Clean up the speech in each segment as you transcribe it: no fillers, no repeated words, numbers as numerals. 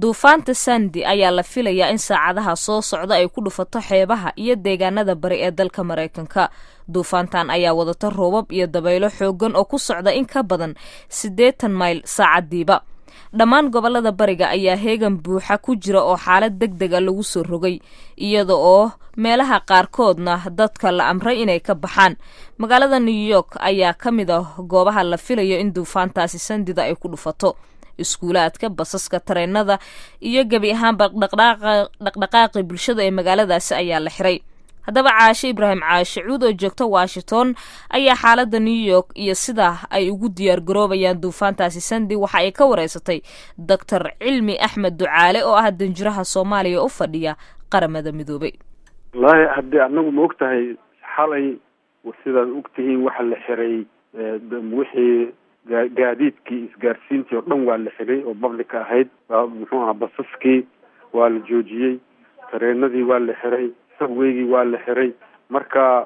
duufaanta Sandy ayaa la filayaa in saacadaha soo socda ay ku dhufato xeebaha iyo deegaanada bari ee dalka Mareykanka. Duufaantan ayaa wadata roobab iyo dabaylo xooggan oo ku socda in ka badan 80 mayl saacadiiba. Dhammaan gobolada bariga ayaa heegan buuxa ku jira oo xaalad degdeg ah lagu soo rogay, iyada oo meelaha qaarkoodna dadka la amray inay ka baxaan. Magaalada New York ayaa ka mid ah goobaha la filayo in duufaantaasi Sandy ay ku dhufato. iskuulaadka basaska tareenada iyo gabi ahaanba dhaqdhaqaaqi bulshada ee magaaladaasi ayaa la xiray. Haddaba Caashe Ibraahim Caashe Cuud oo joogta Washington ayaa xaaladda New York iyo sida ay ugu diyaar garoobayaan duufaantaasi Sandy waxa ay ka wareysatay Dr. Cilmi Axmed Ducaale oo ah danjiraha Soomaaliya u fadhiya qaramada midoobay. wallahi haddii anagu ma ogtahay xalay sidaad ogtihiin waxa la xiray wixii gaadiidkii isgaarsiintii oo dhan waa la xiray oo public ahayd muxuu ahaa basaskii waa la joojiyey, tareenadii waa la xiray, subwaygii waa la xiray. marka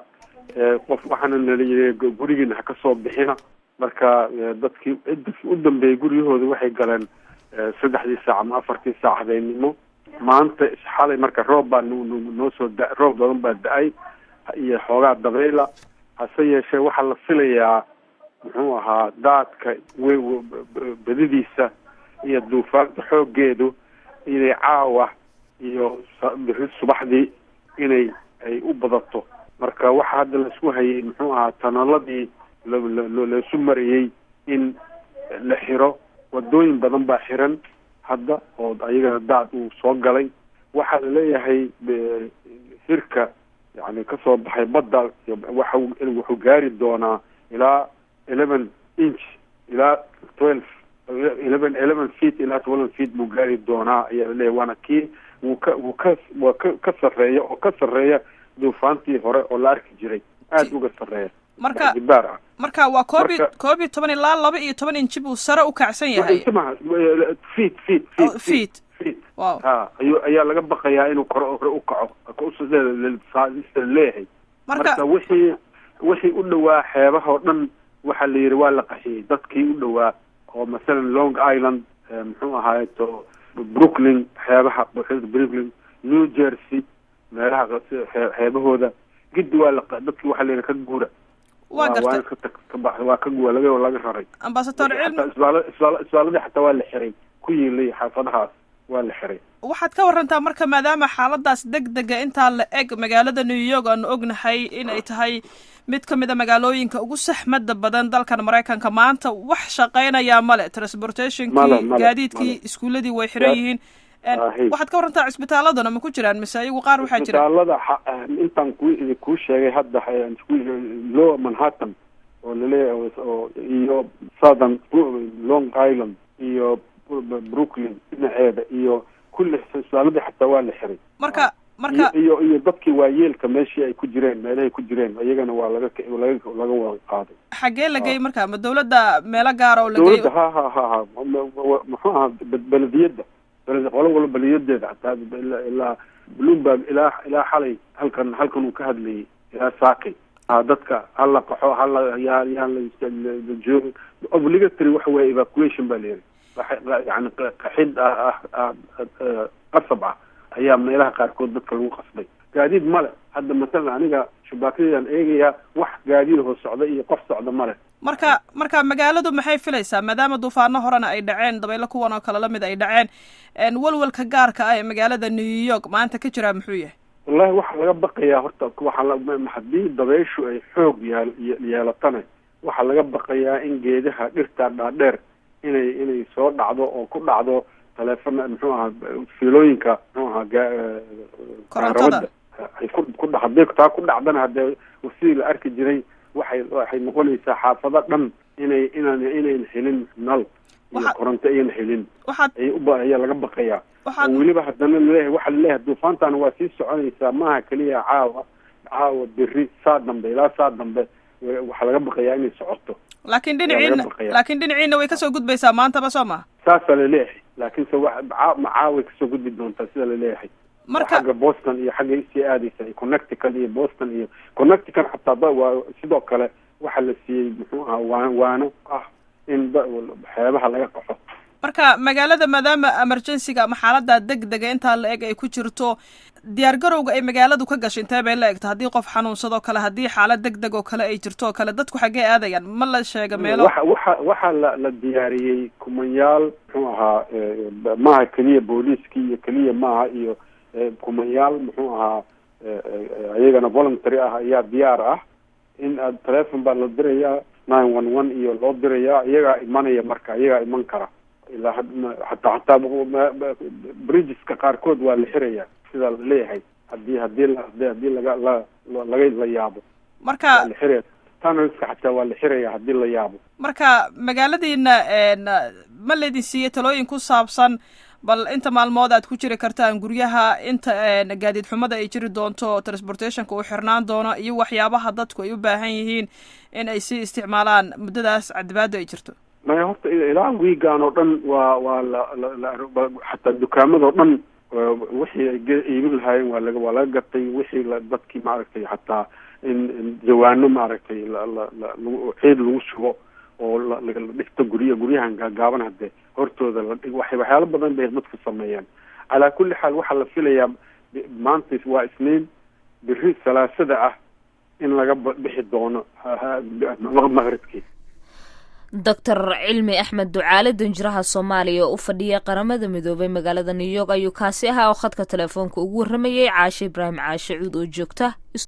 qof waxaana nala gurigiina ha ka soo bixina. marka dadkii u dambeeyey guryahooda waxay galeen 3 saac ama 4 saac habeenimo. maanta xalay marka roob baa noo soo roob badan baa da-ay iyo xoogaa dabayla. hase yeeshee waxaa la filayaa muxuu ahaa daadka badidiisa iyo duufaanta xooggeedu inay caawa iyo biri subaxdii inay ay u badato. marka waxa hadda laisku hayay muxuu ahaa tanaladii laisu marayey in la xiro. wadooyin badan baa xiran hadda oo ayagana daad uu soo galay. waxaa laleeyahay hirka yani kasoo baxay badda wuxuu gaari doonaa ilaa 11 inch ilaa 11 feet ilaa 12 feet buu gaari doonaa ayaa laleeyahay. waana kii wuu ka sarreeya oo ka sarreeya duufaantii hore oo la arki jiray, aada uga sarreeya. marka waa koob iyo toban ilaa 12 inch buu sare u kacsan yahay. feet wow. ayaa laga baqayaa inuu hore u kaco leeyahay. marka wixii u dhawaa xeebaha oo dhan waxaa la yidhi waa la qaxiyey. dadkii u dhawaa oo masalan Long Island muxuu ahaay to Brooklyn xeebaha Brooklyn, New Jersey meelaha xeebahooda gidi waa dadkii waxaa la yidhi ka guura. waa laga raray. Ambassador Cilmi isbaaladii xataa waa la xiray ku yiilay xaafadahaas waa la xiray. waxaad ka warantaa marka maadaama xaaladaas degdega intaa la eg magaalada New York aan ognahay inay tahay mid ka mid ah magaalooyinka ugu saxmadda badan dalkan Mareykanka, maanta wax shaqeynaya male, transportationkii gaadiidkii iskuuladii way xiran yihiin. waxaad ka warantaa isbitaaladuna ma ku jiraan mise iyagu qaar waxaa jira isbitaalada intaan ku sheegay hadda Lower Manhattan oo laleeyahay iyo Southern Long Island iyo Brooklyn dhinaceeda iyo kulli isbitaaladii xataa waa la xiray. marka iyo dadkii waayeelka meeshii ay ku jireen meelahay ku jireen ayagana waa laga wada qaaday. xagee la geeyey marka ma dawladda meelo gaar oo la geeyey? muxuu ahaa belediyada qolo walba beliyadeeda xataa ilaa Bloomberg ilaa xalay halkan uu ka hadlayay ilaa saaqi dadka hala qaxo hala joogo. obligatory waxa weeye evacuation baa leeyahay. yani qaxid qasab ah ayaa meelaha qaarkood dadka lagu qasbay. gaadiid male hadda masalan aniga shubaakadaan eegaya wax gaadiid hoo socda iyo qof socda male. marka magaaladu maxay filaysaa maadaama duufaano horena ay dhaceen, dabaylo kuwan oo kale lamid ay dhaceen, walwalka gaarka ah ee magaalada New York maanta ka jira muxuu yahay? wallahi waxaa laga baqayaa horta haddii dabayshu ay xoog yeelatana waxaa laga baqayaa in geedaha dhirta dhaadheer inay soo dhacdo oo ku dhacdo taleefon muxuu ahaa fiilooyinka muxuu ahaa korontada haddii taa ku dhacdana hadee sidii la arki jiray waxay noqonaysaa xaafado dhan inayn helin nal iyo koronto ayan helin ayaa laga baqayaa. weliba haddana laleeyahay waxaa laleeyahay duufaantana waa sii soconaysaa maaha keliya caawa beri saa dambe ilaa saa dambe waxaa laga baqayaa inay socoto. laakiin dhinaciina way kasoo gudbaysaa maantaba soo maha? saasaa laleeyahay laakiinse macaaway kasoo gudbi doontaa sida laleeyahay. marka xagga Boston iyo xagga isii aadaysa Connecticut iyo Boston iyo Connecticut xataa waa sidoo kale waxa la siiyey muxuu ahaa waano ah in xeebaha laga qaxo marka magaalada maadaama emergencyga ama xaalada degdega intaa la eg ay ku jirto diyaargarowga ay magaaladu ka gashay intee bay la egta haddii qof xanuunsadoo kale haddii xaalad degdeg oo kale ay jirto oo kale dadku xaggee aadayaan ma la sheega meelo waxaa la diyaariyey kumanyaal muxuu ahaa maaha keliya booliiskii iyo keliya maaha iyo kumanyaal muxuu ahaa iyagana voluntary ah ayaa diyaar ah in telefon baa la dirayaa 911 iyo loo dirayaa iyagaa imanaya marka iyagaa iman kara ilaa xataa bridgeska qaarkood waa la xiraya sidaa la leeyahay hadii laga yaabo marka la xiraya tunnelska xataa waa la xiraya hadii la yaabo marka magaaladiina ma laydin siiyey talooyin ku saabsan bal inta maalmood aad ku jiri kartaan guryaha inta gaadiid xumada ay jiri doonto transportationka uu xirnaan doono iyo waxyaabaha dadku ay u baahan yihiin in ay sii isticmaalaan muddadaas cadibaada ay jirto maya horta ilaa wiigaan oo dhan waa xataa dukaamadoo dhan wixii ay iibin lahaayeen waa laga gatay wixii dadkii maaragtay xataa in jawaano maaragtay ciid lagu shubo oo la dhigto guryahan gaagaaban hadee hortooda la dhig waxyaalo badan bay dadku sameeyeen calaa kulli xaal waxaa la filayaa maanta waa isniin biri salaasada ah in laga bixi doono maqribkii doctor cilmi axmed ducaale danjiraha soomaaliya oo u fadhiya qaramada midoobay magaalada new york ayuu kaasi ahaa oo khadka telefoonka ugu warramayay caashe ibraahim caashe cuud oo joogta